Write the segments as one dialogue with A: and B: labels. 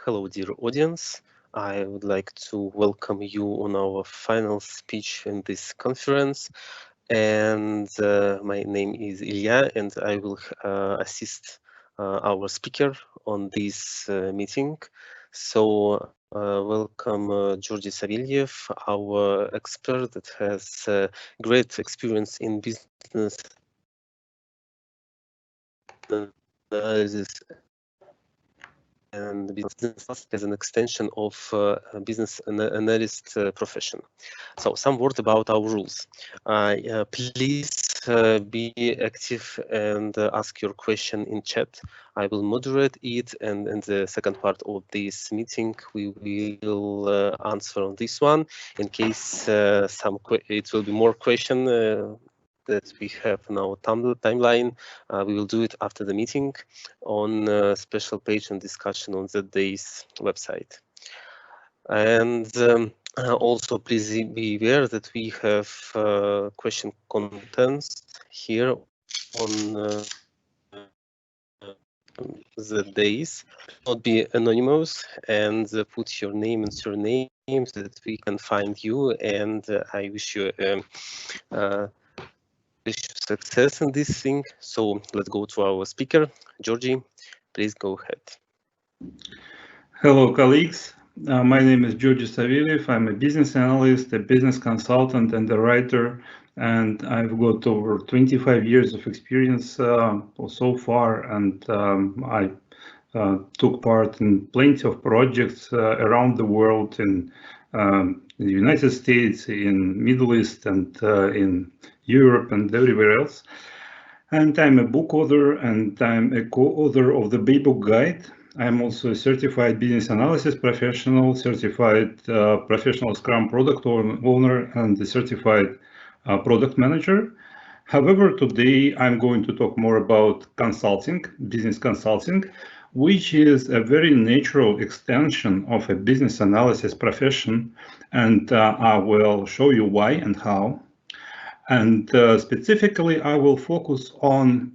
A: Hello, dear audience. I would like to welcome you on our final speech in this conference. And my name is Ilya, and I will assist our speaker on this meeting. So welcome Georgy Savilyev, our expert that has great experience in business analysis and business as an extension of business analyst profession. So some word about our rules. Please be active and ask your question in chat. I will moderate it, and in the second part of this meeting, we will answer on this one. In case it will be more question that we have now timeline, we will do it after the meeting on a special page and discussion on the day's website. And also please be aware that we have question contents here on the days. Not be anonymous and put your name and surname so that we can find you, and I wish you success in this thing. So let's go to our speaker. Georgie, please go ahead.
B: Hello, colleagues. My name is Georgy Savilyev. I'm a business analyst, a business consultant, and a writer, and I've got over 25 years of experience so far, and I took part in plenty of projects around the world in the United States, in Middle East, and in Europe, and everywhere else. And I'm a book author, and I'm a co-author of the Baybook Guide. I'm also a certified business analysis professional, certified professional Scrum product owner, and a certified product manager. However, today I'm going to talk more about consulting, business consulting, which is a very natural extension of a business analysis profession, and I will show you why and how. And specifically, I will focus on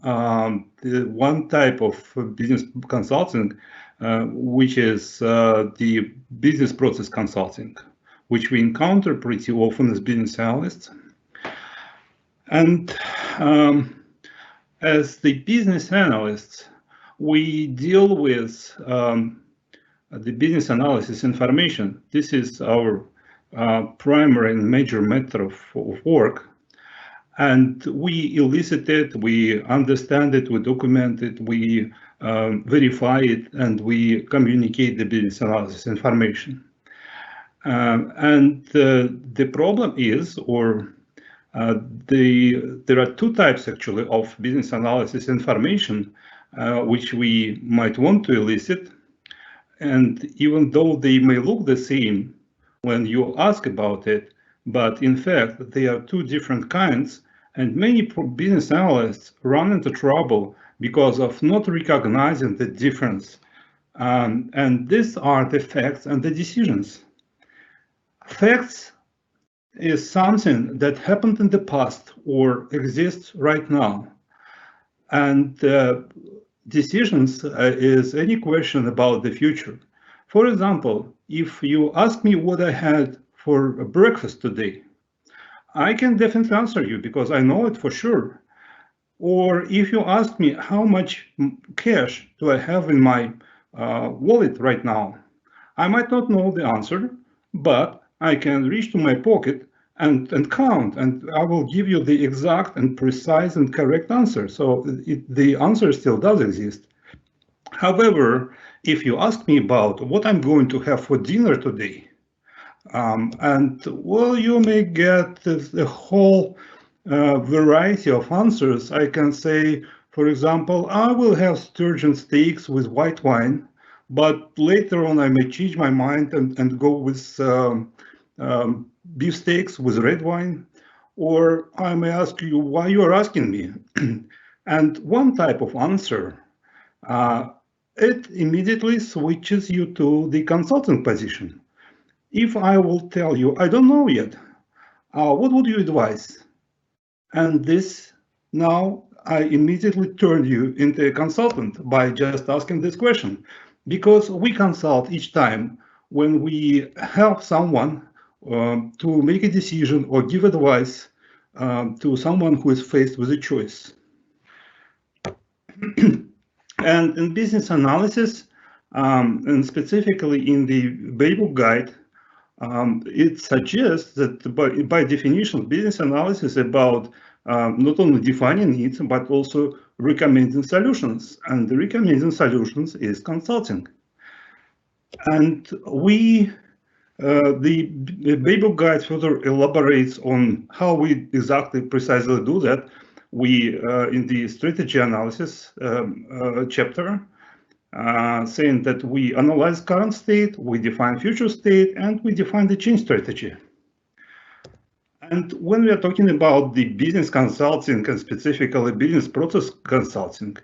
B: the one type of business consulting, which is the business process consulting, which we encounter pretty often as business analysts. And as the business analysts, we deal with the business analysis information. This is our primary and major method of work. And we elicit it, we understand it, we document it, we verify it, and we communicate the business analysis information. And the problem is, there are two types actually of business analysis information which we might want to elicit. And even though they may look the same when you ask about it, but in fact, they are two different kinds, and many business analysts run into trouble because of not recognizing the difference. And these are the facts and the decisions. Facts is something that happened in the past or exists right now. And decisions is any question about the future. For example, if you ask me what I had for breakfast today, I can definitely answer you because I know it for sure. Or if you ask me how much cash do I have in my wallet right now, I might not know the answer, but I can reach to my pocket and count, and I will give you the exact and precise and correct answer. So the answer still does exist. However, if you ask me about what I'm going to have for dinner today, and well, you may get a whole variety of answers. I can say, for example, I will have sturgeon steaks with white wine, but later on I may change my mind and go with beef steaks with red wine. Or I may ask you why you are asking me. And one type of answer, it immediately switches you to the consultant position. If I will tell you, I don't know yet, what would you advise? And this, now I immediately turn you into a consultant by just asking this question. because we consult each time when we help someone to make a decision or give advice to someone who is faced with a choice. And in business analysis, and specifically in the Baybook guide, it suggests that by definition, business analysis is about not only defining needs, but also recommending solutions. And the recommending solutions is consulting. And the Baybook guide further elaborates on how we exactly precisely do that. We, in the strategy analysis chapter, saying that we analyze current state, we define future state, and we define the change strategy. And when we are talking about the business consulting and specifically business process consulting,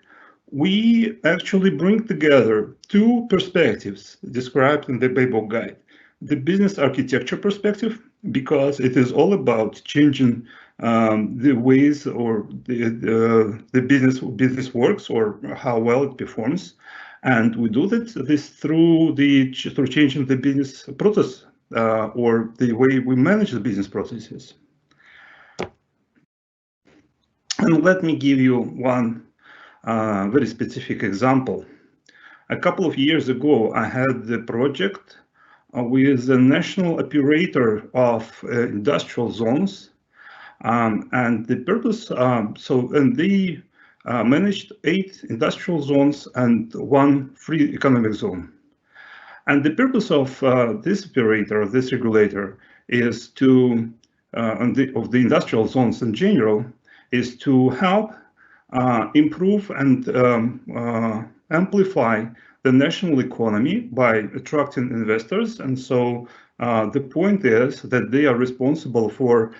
B: we actually bring together two perspectives described in the Baybook guide. The business architecture perspective, because it is all about changing the ways or the business works or how well it performs. And we do this through changing the business process or the way we manage the business processes. And let me give you one very specific example. A couple of years ago, I had the project with the national operator of industrial zones, and the purpose. And they managed 8 industrial zones and 1 free economic zone. And the purpose of this operator, this regulator, is to of the industrial zones in general, is to help improve and amplify the national economy by attracting investors. And so the point is that they are responsible for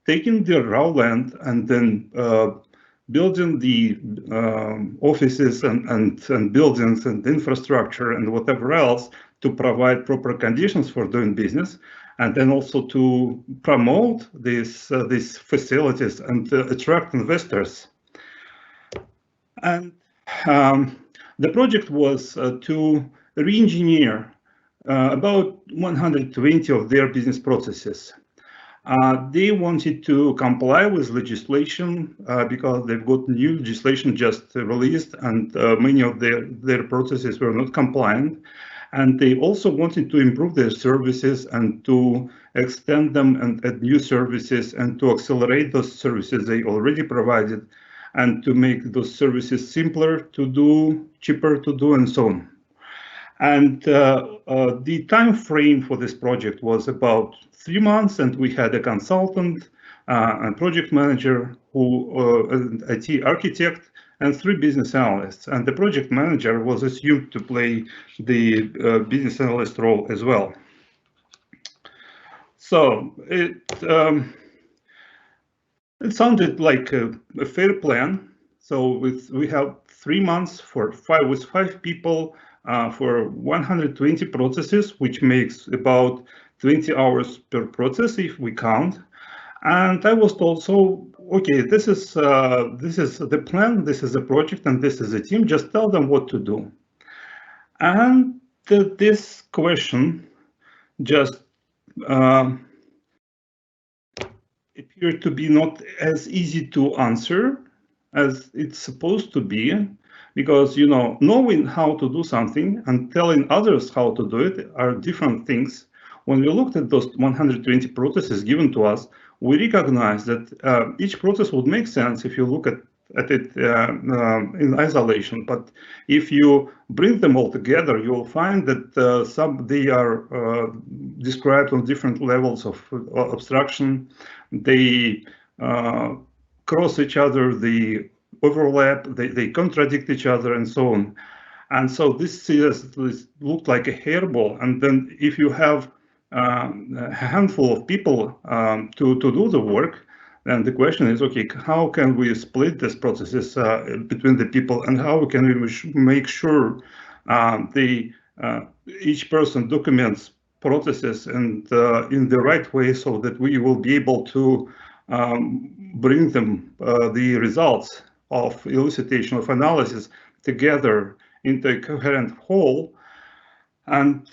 B: taking the raw land and then building the offices and buildings and infrastructure and whatever else to provide proper conditions for doing business, and then also to promote these facilities and attract investors. And the project was to re-engineer about 120 of their business processes. They wanted to comply with legislation because they've got new legislation just released, and many of their processes were not compliant. And they also wanted to improve their services and to extend them and add new services and to accelerate those services they already provided and to make those services simpler to do, cheaper to do, and so on. And the time frame for this project was about 3 months, and we had a consultant, and project manager, an IT architect, and 3 business analysts. And the project manager was assumed to play the business analyst role as well. So it sounded like a fair plan. So we have 3 months with 5 people for 120 processes, which makes about 20 hours per process if we count. And I was told, so okay, this is the plan, this is the project, and this is the team. Just tell them what to do. And this question just appeared to be not as easy to answer as it's supposed to be, because knowing how to do something and telling others how to do it are different things. When we looked at those 120 processes given to us, we recognize that each process would make sense if you look at it in isolation. But if you bring them all together, you will find that they are described on different levels of abstraction. They cross each other, they overlap, they contradict each other, and so on. And so this looked like a hairball. And then if you have a handful of people to do the work, then the question is, okay, how can we split these processes between the people, and how can we make sure each person documents processes and in the right way, so that we will be able to bring them the results of elicitation of analysis together into a coherent whole. and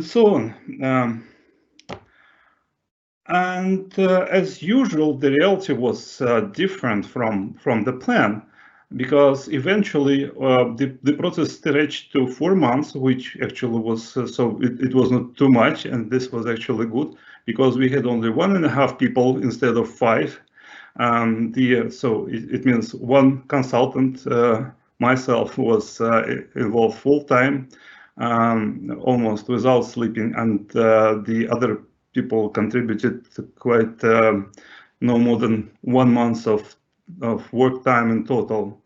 B: so on. As usual, the reality was different from the plan, because eventually the process stretched to 4 months, which actually was so it was not too much, and this was actually good because we had only 1.5 people instead of 5. So it means one consultant, myself, was involved full time, almost without sleeping, and the other people contributed quite no more than 1 month of work time in total.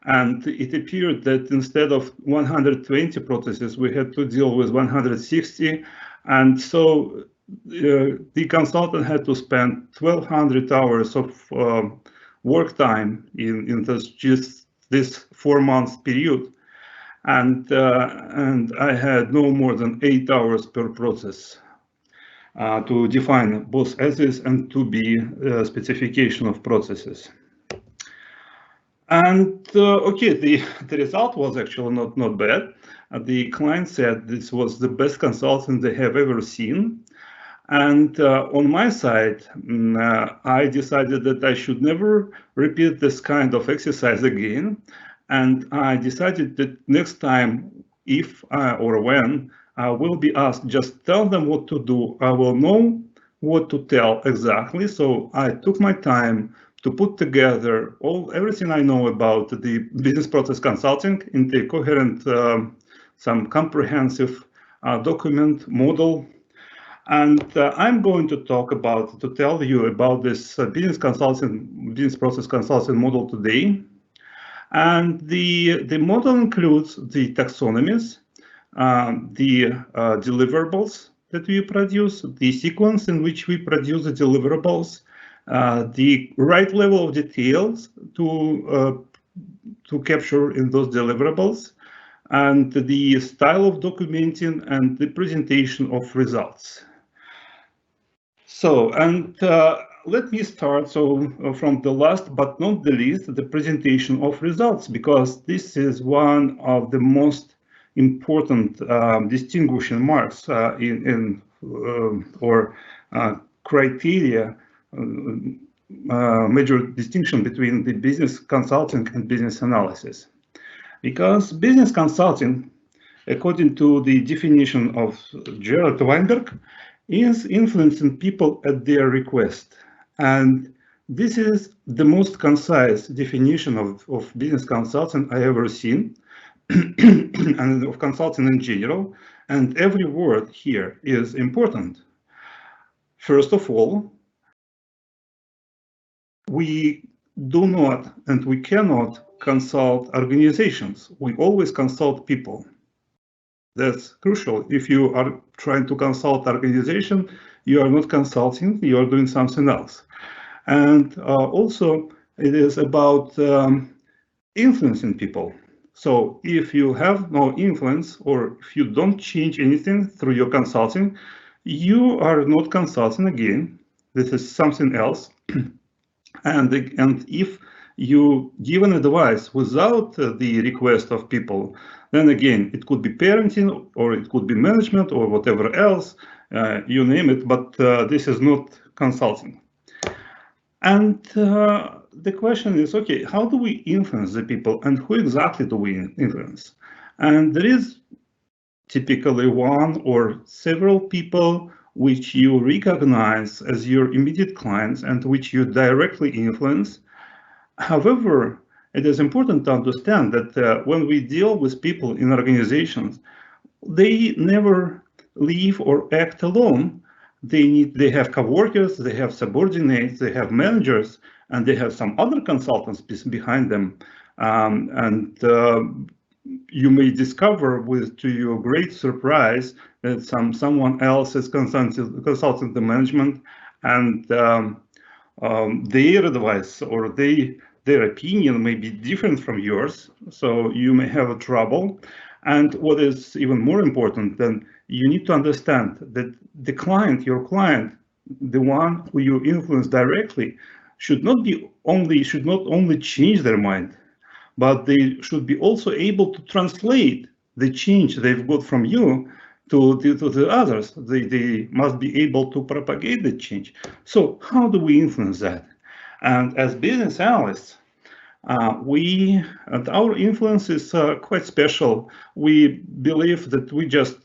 B: And it appeared that instead of 120 processes, we had to deal with 160. And so the consultant had to spend 1,200 hours of work time in just this 4 months period. And I had no more than 8 hours per process to define both as is and to be specification of processes. And okay, the result was actually not bad. The client said this was the best consultant they have ever seen. And on my side, I decided that I should never repeat this kind of exercise again. And I decided that next time, if or when I will be asked, just tell them what to do, I will know what to tell exactly. So I took my time to put together everything I know about the business process consulting into a coherent, some comprehensive document model. And I'm going to tell you about this business process consulting model today. And the model includes the taxonomies, the deliverables that we produce, the sequence in which we produce the deliverables, the right level of details to capture in those deliverables, and the style of documenting and the presentation of results. So, and let me start from the last but not the least, the presentation of results, because this is one of the most important distinguishing marks or criteria, major distinction between the business consulting and business analysis. Because business consulting, according to the definition of Gerald Weinberg, is influencing people at their request. And this is the most concise definition of business consulting I ever seen, and of consulting in general. And every word here is important. First of all, we do not and we cannot consult organizations. We always consult people. That's crucial. If you are trying to consult organization, you are not consulting, you are doing something else. And also, it is about influencing people. So if you have no influence, or if you don't change anything through your consulting, you are not consulting again. This is something else. And if you give an advice without the request of people, then again, it could be parenting, or it could be management, or whatever else, you name it, but this is not consulting. And the question is, okay, how do we influence the people, and who exactly do we influence? And there is typically one or several people which you recognize as your immediate clients and which you directly influence. However, it is important to understand that when we deal with people in organizations, they never live or act alone. They have coworkers, they have subordinates, they have managers, and they have some other consultants behind them. You may discover, to your great surprise, that someone else is consulting the management, and their advice or their opinion may be different from yours. So you may have a trouble. And what is even more important, then you need to understand that the client, your client, the one who you influence directly, should not only change their mind, but they should be also able to translate the change they've got from you to the others. They must be able to propagate the change. So how do we influence that? And as business analysts, our influence is quite special. We believe that we just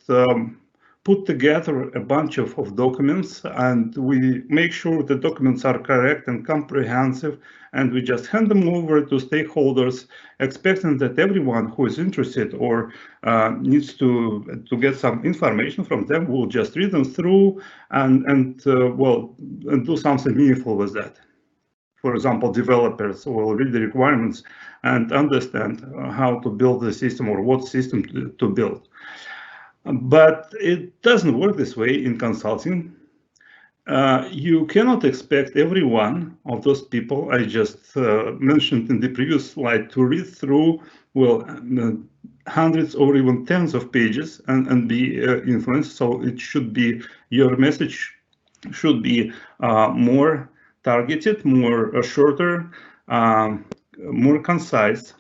B: put together a bunch of documents, and we make sure the documents are correct and comprehensive, and we just hand them over to stakeholders, expecting that everyone who is interested or needs to get some information from them will just read them through and do something meaningful with that. For example, developers will read the requirements and understand how to build the system or what system to build. But it doesn't work this way in consulting. You cannot expect every one of those people I just mentioned in the previous slide to read through, hundreds or even tens of pages and be influenced. So it should be, your message should be more targeted, more shorter, more concise,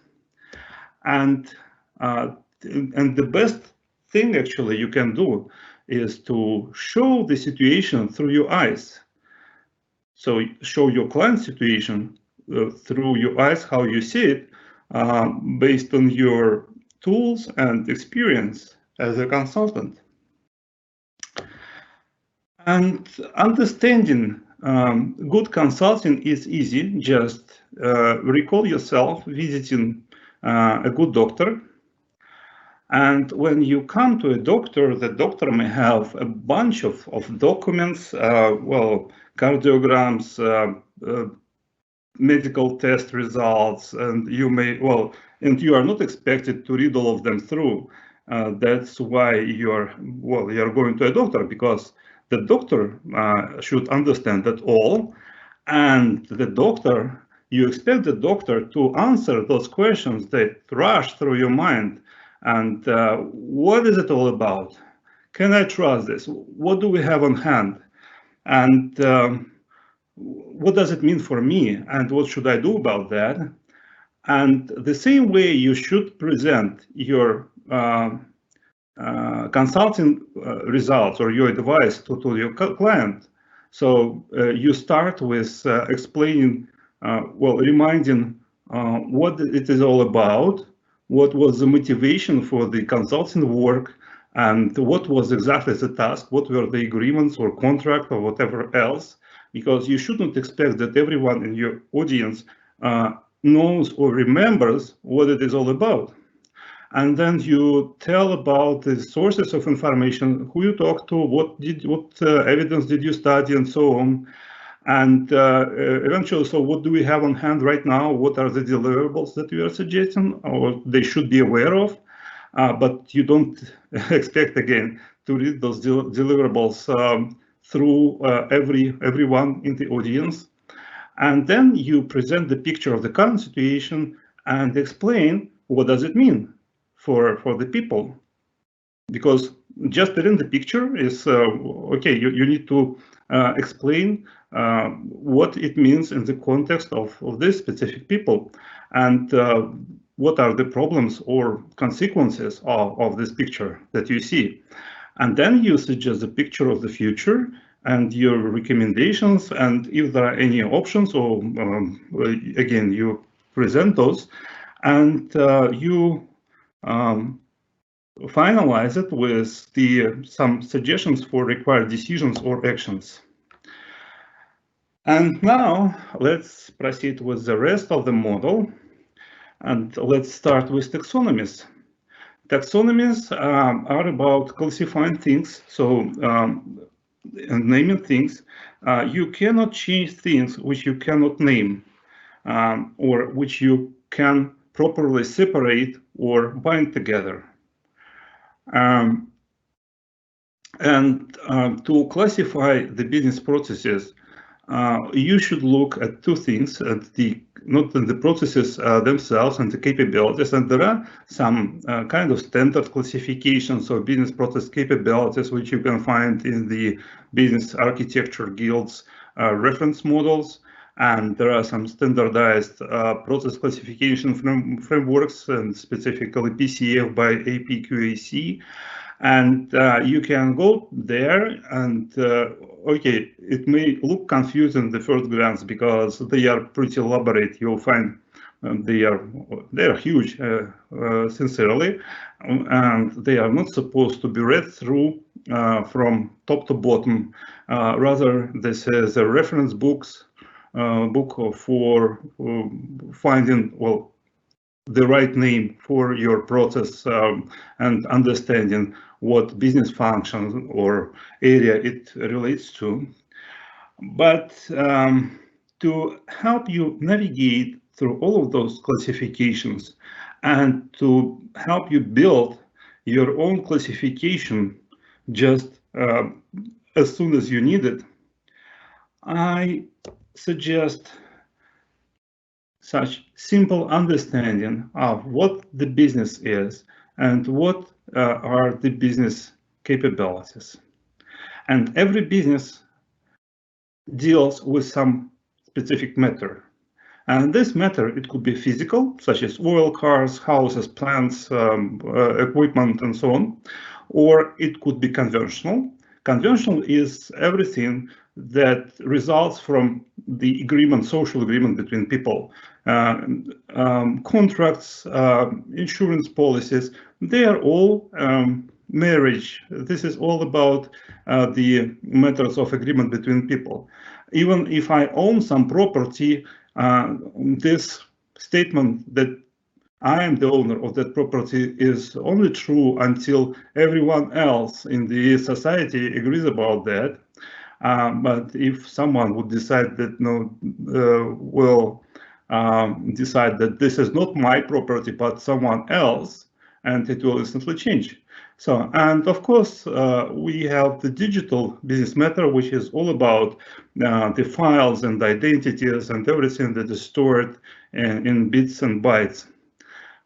B: and the best thing actually you can do is to show the situation through your eyes. So show your client situation through your eyes, how you see it, based on your tools and experience as a consultant. And understanding good consulting is easy. Just recall yourself visiting a good doctor. And when you come to a doctor, the doctor may have a bunch of documents, cardiograms, medical test results, and you are not expected to read all of them through. That's why you're going to a doctor, because the doctor should understand that all, and you expect the doctor to answer those questions that rush through your mind. And what is it all about? Can I trust this? What do we have on hand? And what does it mean for me? And what should I do about that? And the same way you should present your consulting results or your advice to your client. So you start with explaining, reminding what it is all about, what was the motivation for the consulting work, and what was exactly the task, what were the agreements or contract or whatever else, because you shouldn't expect that everyone in your audience knows or remembers what it is all about. And then you tell about the sources of information, who you talked to, what evidence did you study, and so on. And eventually, so what do we have on hand right now? What are the deliverables that you are suggesting, or they should be aware of? But you don't expect, again, to read those deliverables through everyone in the audience. And then you present the picture of the current situation and explain what does it mean for the people. Because just in the picture is, okay, you need to explain what it means in the context of this specific people, and what are the problems or consequences of this picture that you see. And then you suggest a picture of the future and your recommendations, and if there are any options, or again, you present those, and you finalize it with some suggestions for required decisions or actions. And now let's proceed with the rest of the model, and let's start with taxonomies. Taxonomies are about classifying things, so and naming things. You cannot change things which you cannot name, or which you can properly separate or bind together. To classify the business processes, you should look at two things: at not the processes themselves and the capabilities. And there are some kind of standard classifications of business process capabilities, which you can find in the Business Architecture Guild's reference models. And there are some standardized process classification frameworks, and specifically PCF by APQAC. And you can go there and, okay, it may look confusing the first glance because they are pretty elaborate. You'll find they are huge, sincerely, and they are not supposed to be read through from top to bottom. Rather, this is a reference book for finding, well, the right name for your process and understanding what business function or area it relates to. But to help you navigate through all of those classifications and to help you build your own classification just as soon as you need it, I suggest such simple understanding of what the business is and what are the business capabilities. And every business deals with some specific matter. And this matter, it could be physical, such as oil, cars, houses, plants, equipment, and so on, or it could be conventional. Conventional is everything that results from the agreement, social agreement between people. Contracts, insurance policies, they are all marriage. This is all about the matters of agreement between people. Even if I own some property, this statement that I am the owner of that property is only true until everyone else in the society agrees about that. But if someone would decide that decide that this is not my property but someone else, and it will instantly change. So, and of course, we have the digital business matter, which is all about the files and identities and everything that is stored in bits and bytes.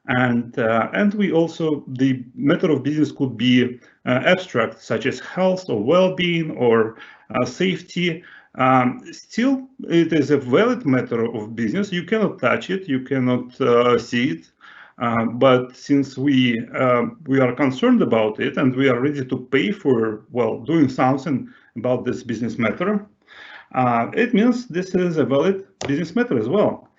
B: And we also, the matter of business could be abstract, such as health or well-being or safety. Still, it is a valid matter of business. You cannot touch it, you cannot see it. But since we are concerned about it and we are ready to pay for, well, doing something about this business matter, it means this is a valid business matter as well.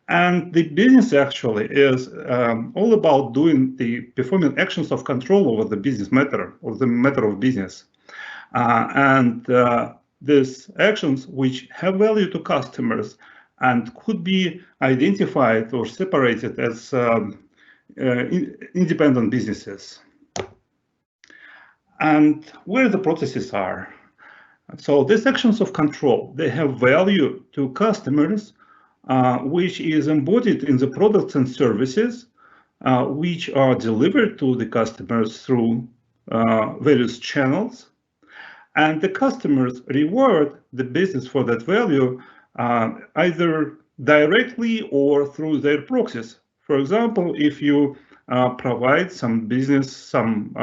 B: And the business actually is all about performing actions of control over the business matter, or the matter of business. And these actions which have value to customers and could be identified or separated as independent businesses. And where the processes are. So these actions of control, they have value to customers, which is embodied in the products and services, which are delivered to the customers through various channels. And the customers reward the business for that value, either directly or through their proxies. For example, if you provide some business, some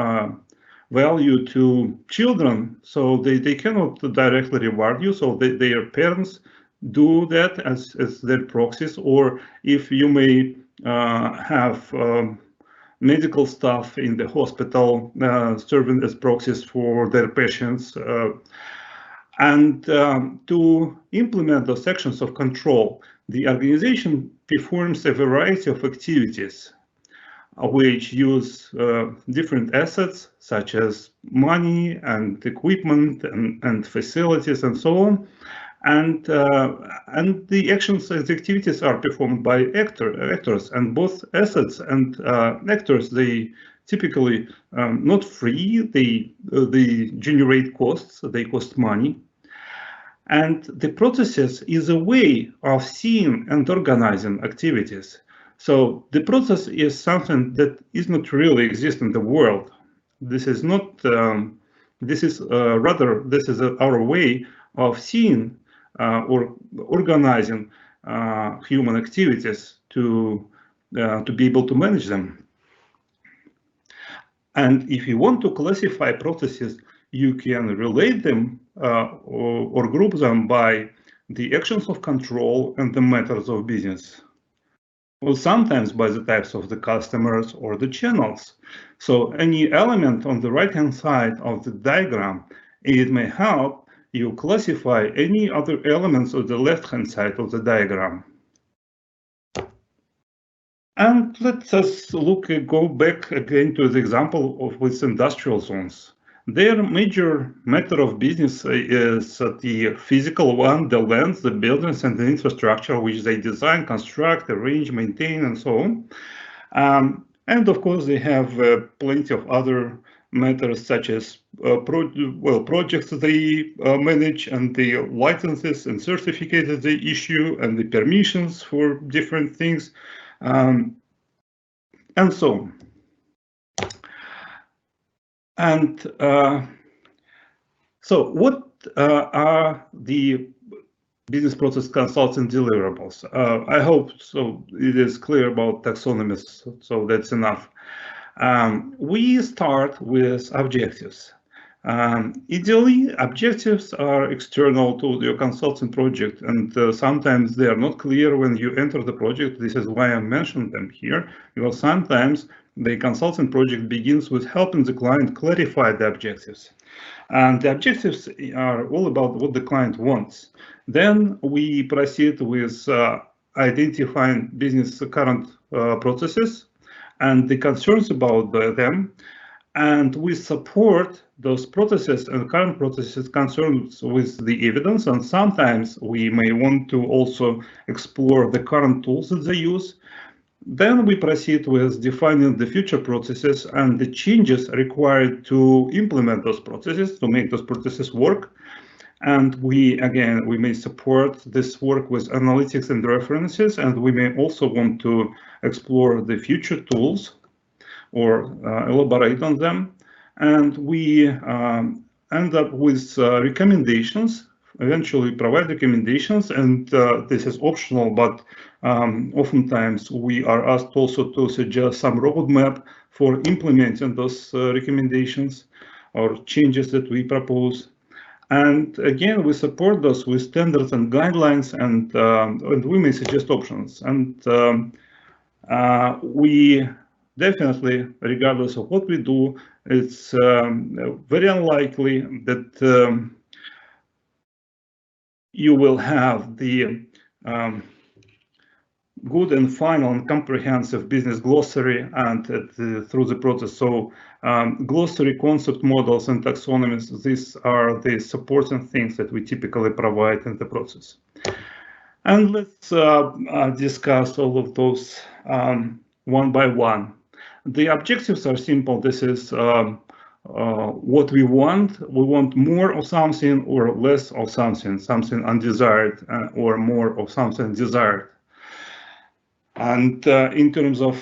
B: value to children, so they cannot directly reward you, so their parents do that as their proxies, or if you may have medical staff in the hospital serving as proxies for their patients. And to implement those actions of control, the organization performs a variety of activities which use different assets such as money and equipment and facilities and so on. And the actions and activities are performed by actors, and both assets and actors, they typically not free, they generate costs, they cost money. And the processes is a way of seeing and organizing activities. So the process is something that is not really exist in the world. This is not, this is rather, this is our way of seeing or organizing human activities to be able to manage them. And if you want to classify processes, you can relate them or group them by the actions of control and the matters of business. Well, sometimes by the types of the customers or the channels. So any element on the right-hand side of the diagram, it may help you classify any other elements of the left-hand side of the diagram. And let us go back again to the example of with industrial zones. Their major matter of business is the physical one, the land, the buildings, and the infrastructure which they design, construct, arrange, maintain, and so on. And of course, they have plenty of other matters such as projects they manage, and the licenses and certificates they issue, and the permissions for different things, and so on. And so what are the business process consulting deliverables? I hope so it is clear about taxonomies, so that's enough. We start with objectives. Ideally, objectives are external to your consulting project, and sometimes they are not clear when you enter the project. This is why I mentioned them here, because sometimes the consulting project begins with helping the client clarify the objectives. And the objectives are all about what the client wants. Then we proceed with identifying business current processes and the concerns about them. And we support those processes and current processes concerned with the evidence. And sometimes we may want to also explore the current tools that they use. Then we proceed with defining the future processes and the changes required to implement those processes, to make those processes work. And we may support this work with analytics and references, and we may also want to explore the future tools or elaborate on them. And we end up with recommendations, eventually provide recommendations, and this is optional, but oftentimes we are asked also to suggest some roadmap for implementing those recommendations or changes that we propose. And again, we support those with standards and guidelines, and we may suggest options. And we definitely, regardless of what we do, it's very unlikely that you will have the good and final and comprehensive business glossary and through the process. So glossary, concept models, and taxonomies, these are the supporting things that we typically provide in the process. And let's discuss all of those one by one. The objectives are simple. This is what we want. We want more of something or less of something, something undesired or more of something desired. And in terms of,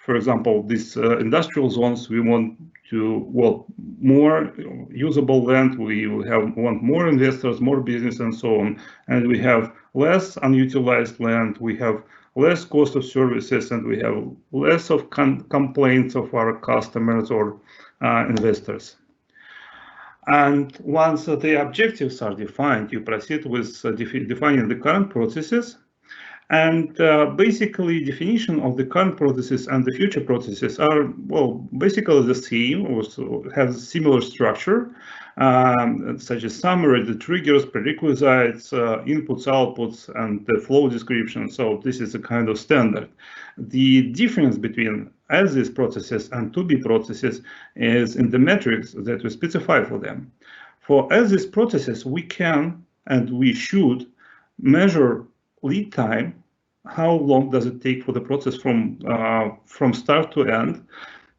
B: for example, these industrial zones, we want to, well, more usable land, we want more investors, more business, and so on. And we have less unutilized land, we have less cost of services, and we have less of complaints of our customers or investors. And once the objectives are defined, you proceed with defining the current processes. And basically, definition of the current processes and the future processes are, well, basically the same, or have a similar structure, such as summary, the triggers, prerequisites, inputs, outputs, and the flow description. So this is a kind of standard. The difference between as-is processes and to-be processes is in the metrics that we specify for them. For as-is processes, we can and we should measure lead time, how long does it take for the process from start to end,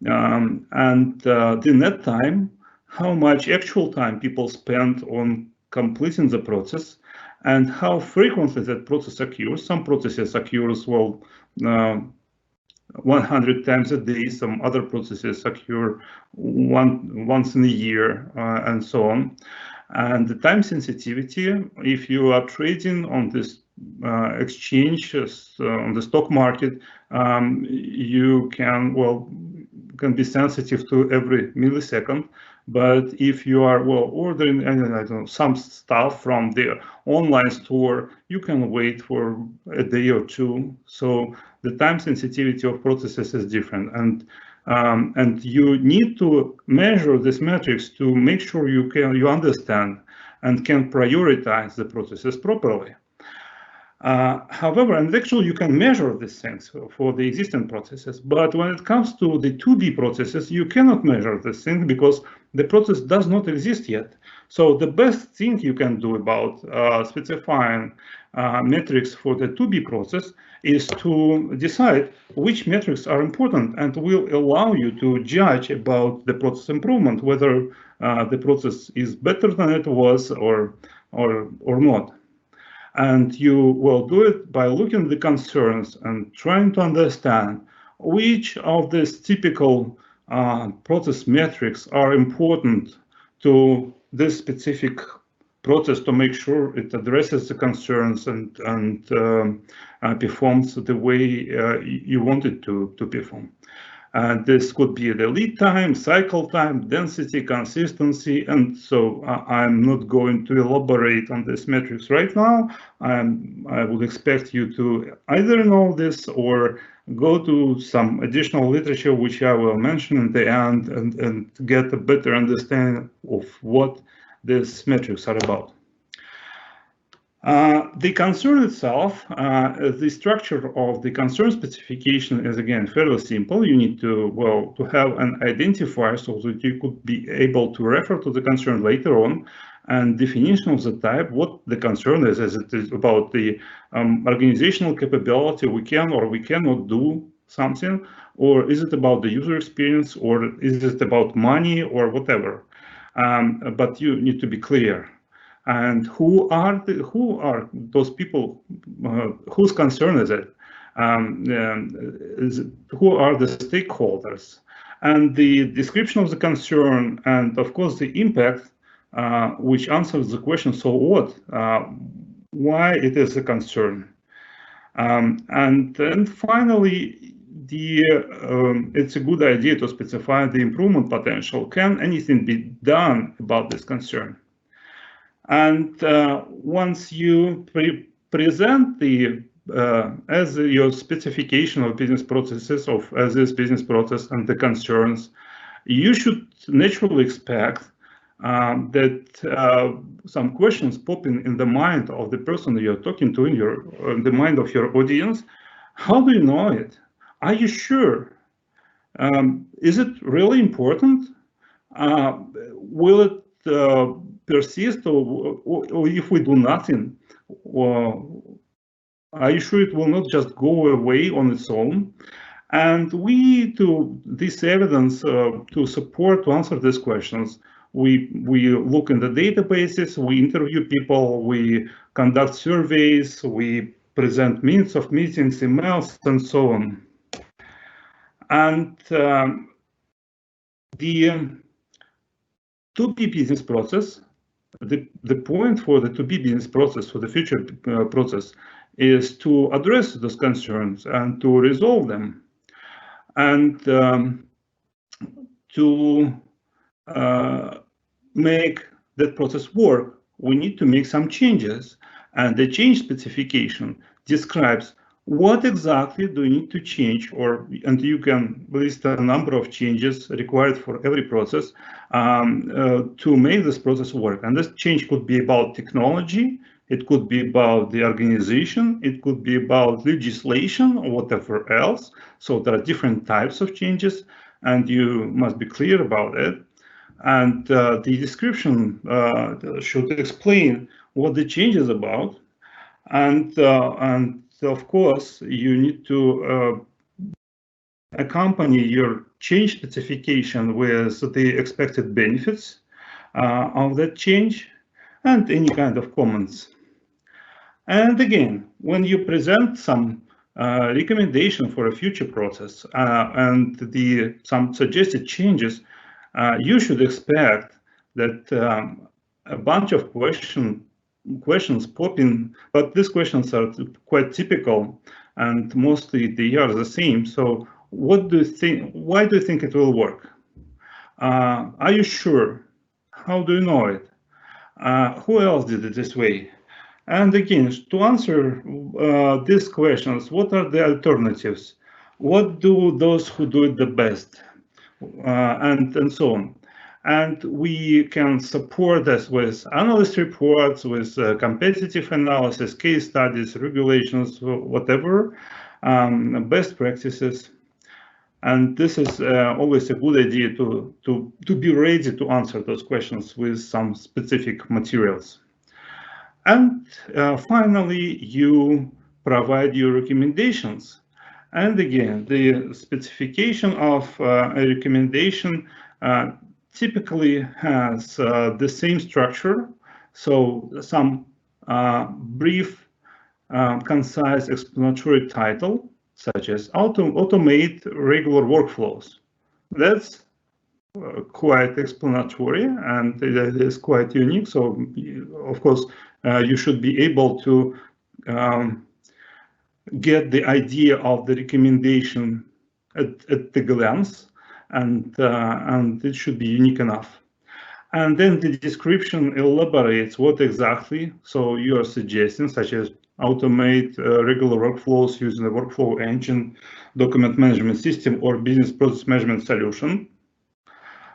B: and the net time, how much actual time people spend on completing the process, and how frequently that process occurs. Some processes occurs, well, 100 times a day, some other processes occur once in a year, and so on. And the time sensitivity, if you are trading on this exchange on the stock market, you can be sensitive to every millisecond. But if you are ordering, I don't know, some stuff from the online store, you can wait for a day or two. So the time sensitivity of processes is different, and you need to measure these metrics to make sure you understand and can prioritize the processes properly. However, and actually you can measure these things for the existing processes, but when it comes to the 2D processes, you cannot measure this thing because the process does not exist yet. So the best thing you can do about specifying metrics for the 2B process is to decide which metrics are important and will allow you to judge about the process improvement, whether the process is better than it was or not. And you will do it by looking at the concerns and trying to understand which of these typical process metrics are important to this specific process to make sure it addresses the concerns and performs the way you want it to perform. This could be the lead time, cycle time, density, consistency, and so I'm not going to elaborate on these metrics right now. I would expect you to either know this or go to some additional literature, which I will mention in the end, and get a better understanding of what these metrics are about. The concern itself, the structure of the concern specification is again fairly simple. You need to have an identifier so that you could be able to refer to the concern later on, and definition of the type, what the concern is it is about the organizational capability, we can or we cannot do something, or is it about the user experience, or is it about money or whatever. But you need to be clear. And who are those people whose concern is it? Who are the stakeholders? And the description of the concern, and of course the impact, which answers the question, so what? Why it is a concern? And then finally, it's a good idea to specify the improvement potential. Can anything be done about this concern? And once you present the as your specification of business processes as this business process and the concerns, you should naturally expect that some questions pop in the mind of the person that you're talking to, in the mind of your audience. How do you know it? Are you sure? Is it really important? Will it persist, or if we do nothing, are you sure it will not just go away on its own? And we do this evidence to support, to answer these questions. We look in the databases, we interview people, we conduct surveys, we present minutes of meetings, emails, and so on. And the 2B business process, the point for the 2B business process, for the future process, is to address those concerns and to resolve them. And to make that process work, we need to make some changes. And the change specification describes what exactly do you need to change, and you can list a number of changes required for every process to make this process work. And this change could be about technology, it could be about the organization, it could be about legislation or whatever else. So there are different types of changes, and you must be clear about it. And the description should explain what the change is about. And of course, you need to accompany your change specification with the expected benefits of that change and any kind of comments. And again, when you present some recommendation for a future process and some suggested changes, you should expect that a bunch of questions pop in, but these questions are quite typical and mostly they are the same. So what do you think? Why do you think it will work? Are you sure? How do you know it? Who else did it this way? And again, to answer these questions, what are the alternatives? What do those who do it the best? And so on. And we can support this with analyst reports, with competitive analysis, case studies, regulations, whatever, best practices. And this is always a good idea to be ready to answer those questions with some specific materials. And finally, you provide your recommendations. And again, the specification of a recommendation typically has the same structure. So some brief, concise explanatory title, such as automate regular workflows. That's quite explanatory, and it is quite unique. So, of course, you should be able to get the idea of the recommendation at the glance, and it should be unique enough. And then the description elaborates what exactly so you are suggesting, such as automate regular workflows using a workflow engine, document management system, or business process management solution.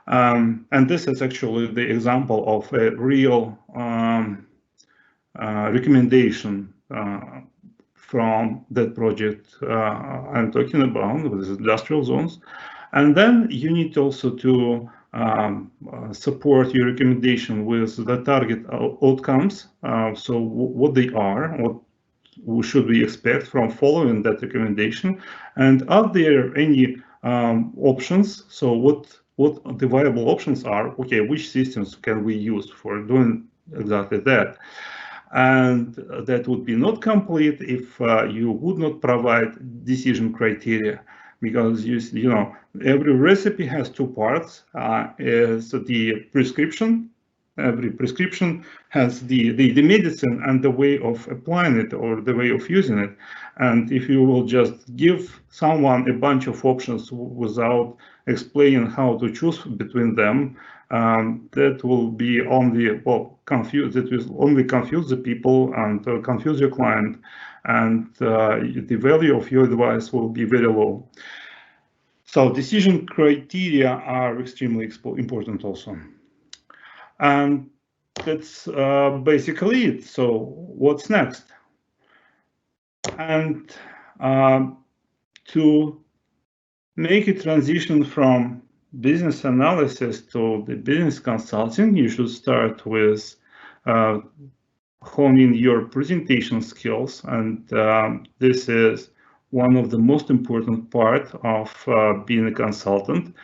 B: And this is actually the example of a real recommendation from that project I'm talking about, with industrial zones. And then you need also to support your recommendation with the target outcomes. So what they are, what should we expect from following that recommendation, and are there any options? So what the viable options are? Okay, which systems can we use for doing exactly that? And that would be not complete if you would not provide decision criteria, because you know every recipe has two parts. Is the prescription. Every prescription has the medicine and the way of applying it or the way of using it. And if you will just give someone a bunch of options without explaining how to choose between them, that will be only, well, confuse. It will only confuse the people and confuse your client, and the value of your advice will be very low. So decision criteria are extremely important also. And that's basically it. So what's next? And to make a transition from business analysis to the business consulting, you should start with honing your presentation skills. And this is one of the most important part of being a consultant.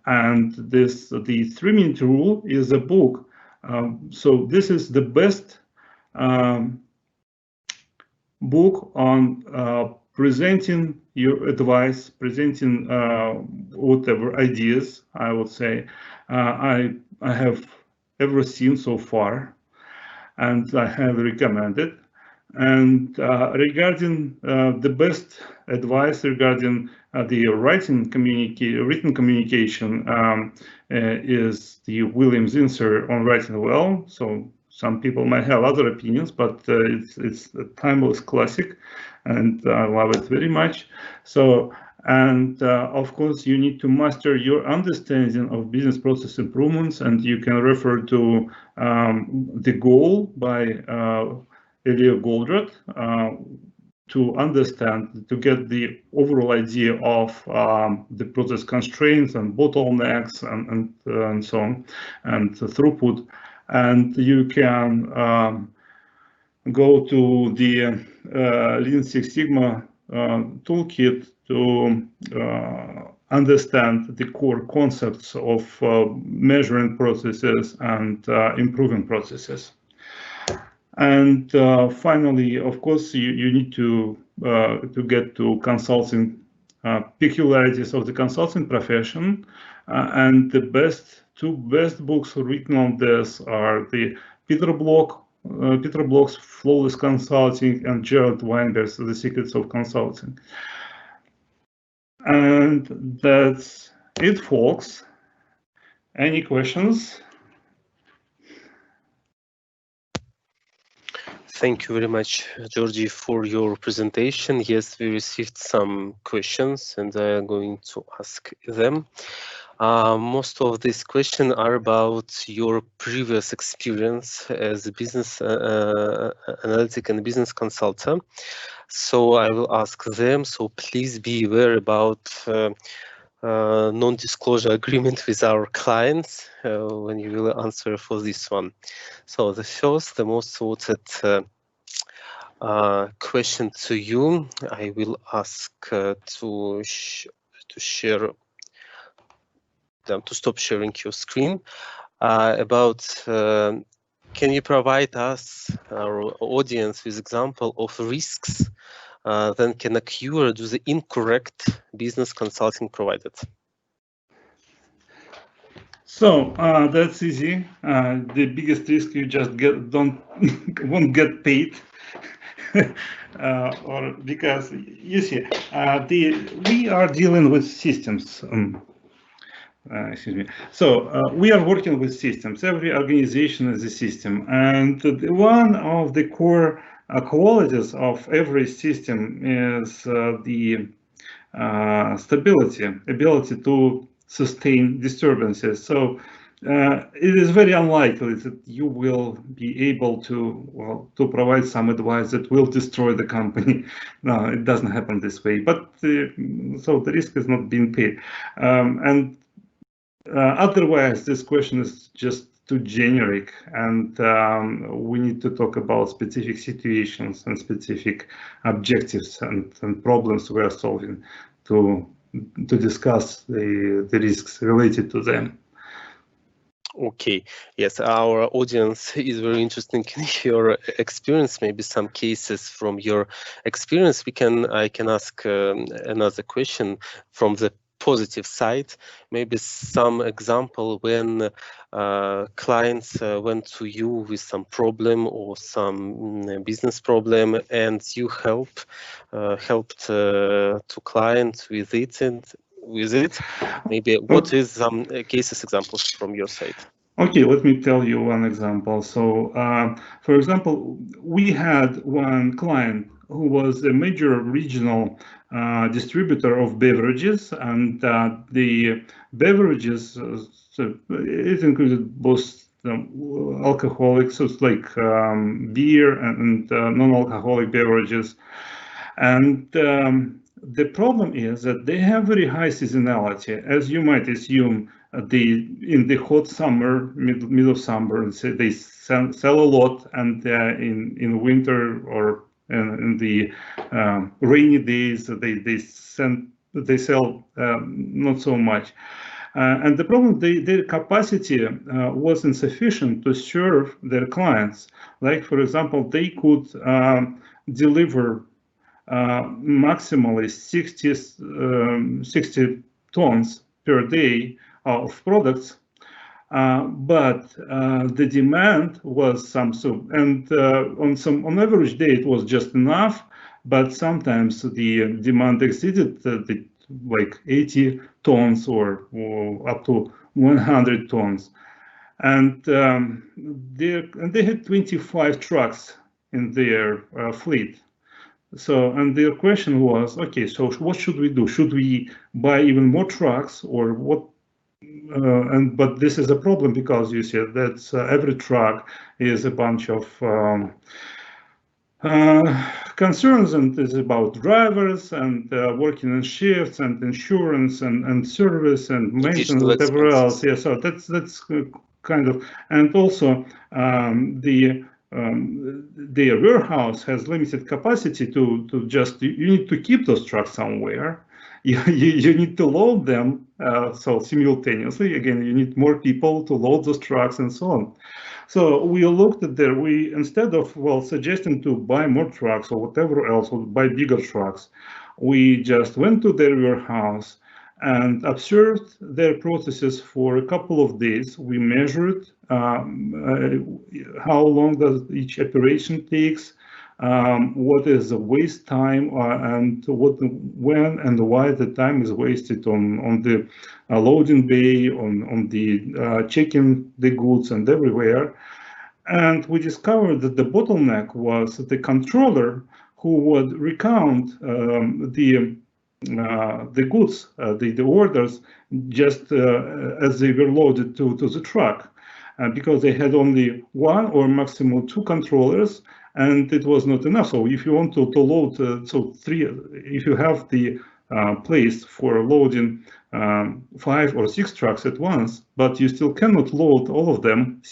B: And the 3-minute rule is a book. So this is the best book on presenting your advice, presenting whatever ideas, I would say, I have ever seen so far, and I highly recommend it. And regarding the best advice regarding the written communication is the William Zinsser on Writing Well. So some people might have other opinions, but it's a timeless classic, and I love it very much. So, and of course, you need to master your understanding of business process improvements, and you can refer to The Goal by Elia Goldratt to understand, to get the overall idea of the process constraints and bottlenecks and so on, and the throughput. And you can go to the Lean Six Sigma toolkit to understand the core concepts of measuring processes and improving processes. And finally, of course, you need to get to consulting peculiarities of the consulting profession. And the two best books written on this are the Peter Block's Flawless Consulting and Gerald Weinberg's The Secrets of Consulting. And that's it, folks. Any questions?
A: Thank you very much, Georgie, for your presentation. Yes, we received some questions and I'm going to ask them. Most of these questions are about your previous experience as a business analytic and business consultant. So I will ask them. So please be aware about non-disclosure agreement with our clients when you will answer for this one. So the most voted question to you, I will ask to share them to stop sharing your screen. Can you provide us, our audience, with example of risks that can occur due to the incorrect business consulting provided?
B: So that's easy. The biggest risk you just won't get paid, or because you see, we are dealing with systems. Excuse me. So we are working with systems. Every organization is a system, and one of the core qualities of every system is the stability, ability to sustain disturbances. So it is very unlikely that you will be able to provide some advice that will destroy the company. No, it doesn't happen this way. But so the risk is not being paid, and otherwise, this question is just too generic, and we need to talk about specific situations and specific objectives and problems we are solving to discuss the risks related to them.
A: Okay, yes, our audience is very interested in your experience, maybe some cases from your experience. I can ask another question from the positive side, maybe some example when clients went to you with some problem or some business problem, and you helped to clients with it, and maybe what is some cases examples from your side?
B: Okay, let me tell you one example. So, for example, we had one client who was a major regional distributor of beverages, and the beverages, so it included both alcoholic, so it's like beer and non-alcoholic beverages. And the problem is that they have very high seasonality, as you might assume. In the hot summer, middle of summer, they sell a lot, and in winter or in the rainy days, they sell not so much. And the problem, their capacity was insufficient to serve their clients. Like, for example, they could deliver maximally 60 tons per day of products, but the demand was on average day it was just enough, but sometimes the demand exceeded like 80 tons or up to 100 tons, and they had 25 trucks in their fleet. So, and their question was, okay, so what should we do? Should we buy even more trucks, or what? But this is a problem, because you see that every truck is a bunch of concerns, and it's about drivers and working in shifts and insurance and service and maintenance, whatever else. Yeah, so that's kind of, and also their warehouse has limited capacity to just, you need to keep those trucks somewhere. You need to load them, so simultaneously, again, you need more people to load those trucks and so on. So we looked at instead of, suggesting to buy more trucks or whatever else, or buy bigger trucks, we just went to their warehouse and observed their processes for a couple of days. We measured how long does each operation takes, what is the waste time and when and why the time is wasted on the loading bay, on the checking the goods and everywhere. And we discovered that the bottleneck was the controller who would recount the goods, the orders, just as they were loaded to the truck, because they had only one or maximum two controllers, and it was not enough. So if you want to load, so if you have the place for loading 5 or 6 trucks at once, but you still cannot load all of them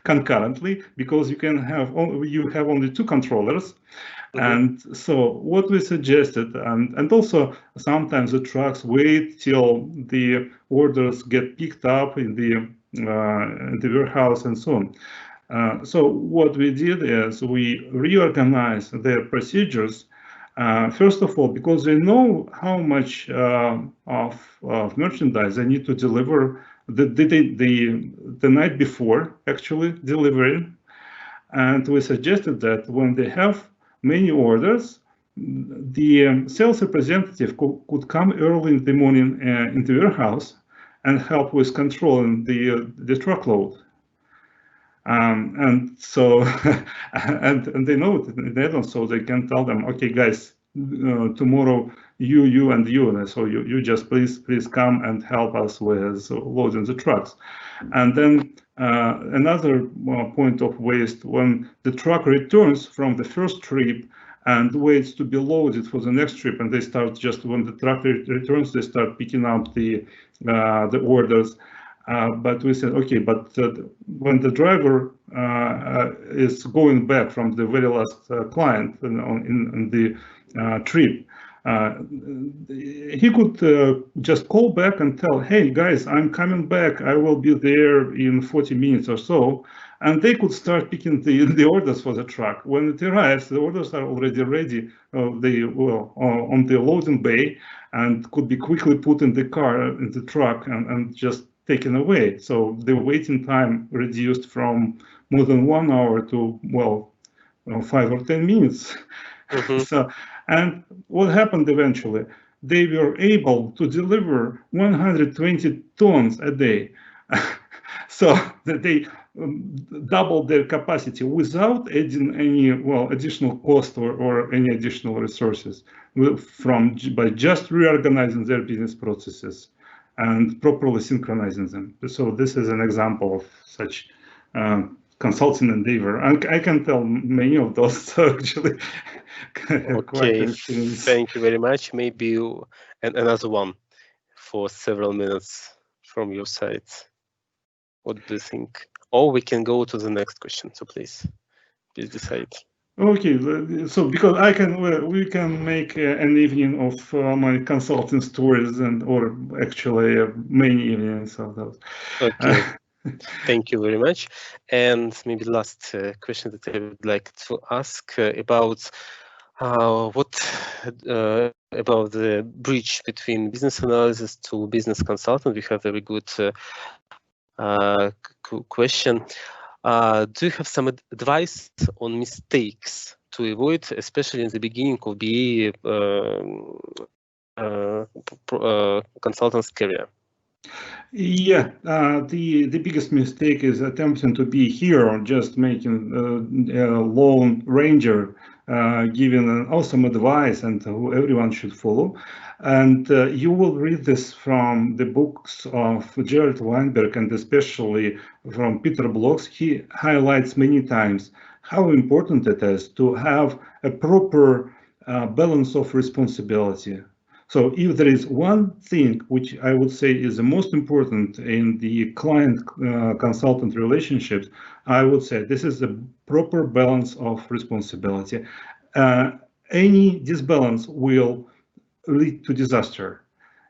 B: concurrently because you have only 2 controllers. And so what we suggested, and also sometimes the trucks wait till the orders get picked up in the warehouse and so on. So what we did is we reorganized their procedures. First of all, because they know how much of merchandise they need to deliver the night before actually delivering. And we suggested that when they have many orders, the sales representative could come early in the morning in the warehouse and help with controlling the truckload. And so, and they know it in advance, so they can tell them, okay, guys, tomorrow you and you, and so you just please come and help us with loading the trucks. And then another point of waste, when the truck returns from the first trip and waits to be loaded for the next trip, and they start just when the truck returns, they start picking up the orders. But we said, okay, but when the driver is going back from the very last client in the trip, he could just call back and tell, hey guys, I'm coming back, I will be there in 40 minutes or so, and they could start picking the orders for the truck. When it arrives, the orders are already ready on the loading bay and could be quickly put in the car, in the truck, and just taken away. So the waiting time reduced from more than 1 hour to 5 or 10 minutes. So, and what happened eventually? They were able to deliver 120 tons a day. So that they doubled their capacity without adding any additional cost or any additional resources by just reorganizing their business processes and properly synchronizing them. So this is an example of such consulting endeavor. I can tell many of those actually.
A: Okay, thank you very much. Maybe another one for several minutes from your side. What do you think? Or we can go to the next question. So please decide.
B: Okay, so because we can make an evening of my consulting stories or actually many evenings of those.
A: Okay, thank you very much. And maybe last question that I would like to ask about about the bridge between business analysis to business consultant. We have a very good question. Do you have some advice on mistakes to avoid, especially in the beginning of the consultant's career?
B: Yeah, the biggest mistake is attempting to be hero, just making a lone ranger, giving an awesome advice and who everyone should follow. And you will read this from the books of Gerald Weinberg and especially from Peter Block's. He highlights many times how important it is to have a proper balance of responsibility. So if there is one thing which I would say is the most important in the client-consultant relationships, I would say this is the proper balance of responsibility. Any disbalance will lead to disaster.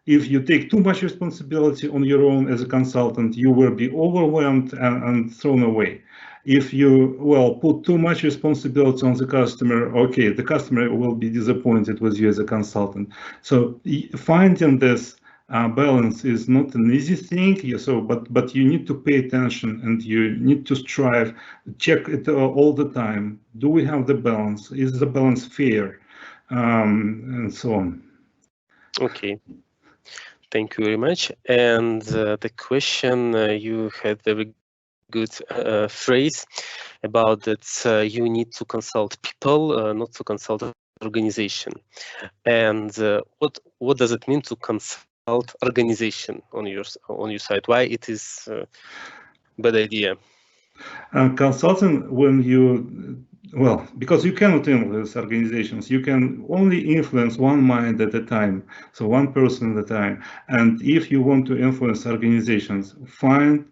B: If you take too much responsibility on your own as a consultant, you will be overwhelmed and thrown away. If you put too much responsibility on the customer, okay, the customer will be disappointed with you as a consultant. So finding this balance is not an easy thing. So, but you need to pay attention and you need to strive, check it all the time. Do we have the balance? Is the balance fair? And so on.
A: Okay. Thank you very much. And the question you had a very good phrase about that you need to consult people, not to consult organization. And what does it mean to consult organization on your side? Why it is a bad idea?
B: Consulting, when you, well, because you cannot influence organizations, you can only influence one mind at a time, so one person at a time. And if you want to influence organizations, find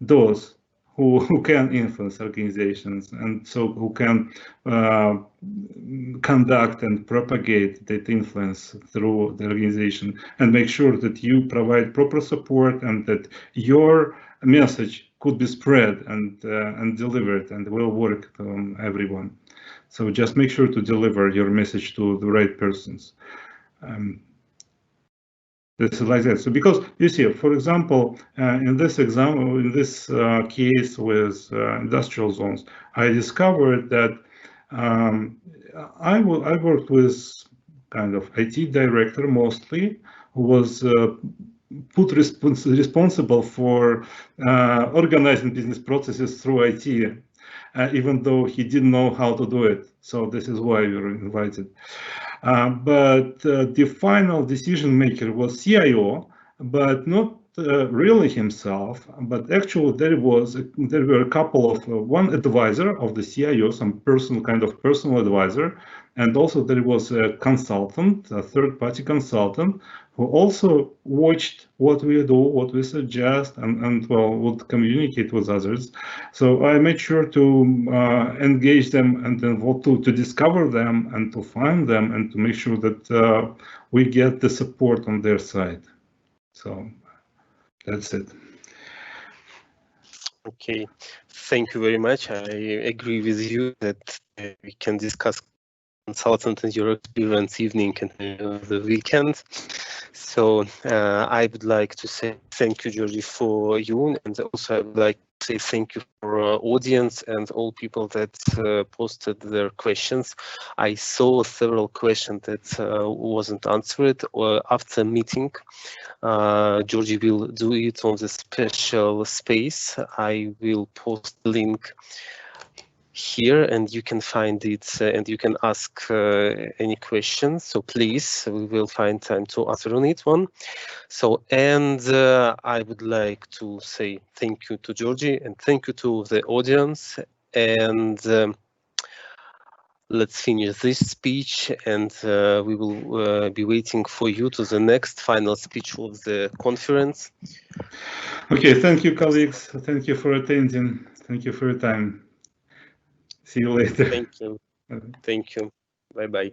B: those who can influence organizations and so who can conduct and propagate that influence through the organization, and make sure that you provide proper support and that your message could be spread and delivered and will work on everyone. So just make sure to deliver your message to the right persons. This is like that. So because you see, for example, in this example, in this case with industrial zones, I discovered that I worked with kind of IT director mostly, who was put responsible for organizing business processes through IT, even though he didn't know how to do it. So this is why we were invited. But the final decision maker was CIO, but not really himself. But actually, there were a couple of one advisor of the CIO, some personal advisor, and also there was a consultant, a third-party consultant, who also watched what we do, what we suggest, and well, would communicate with others. So I made sure to engage them and then to discover them and to find them and to make sure that we get the support on their side. So that's it.
A: Okay, thank you very much. I agree with you that we can discuss consultant and your experience evening and the weekend. So I would like to say thank you, Georgie, for you, and also I would like to say thank you for audience and all people that posted their questions. I saw several questions that wasn't answered after meeting. Georgie will do it on the special space. I will post the link here and you can find it and you can ask any questions. So please, we will find time to answer on it one. So, and I would like to say thank you to Georgie and thank you to the audience. And let's finish this speech and we will be waiting for you to the next final speech of the conference.
B: Okay, thank you, colleagues. Thank you for attending. Thank you for your time. See you later.
A: Thank you. Thank you. Bye-bye.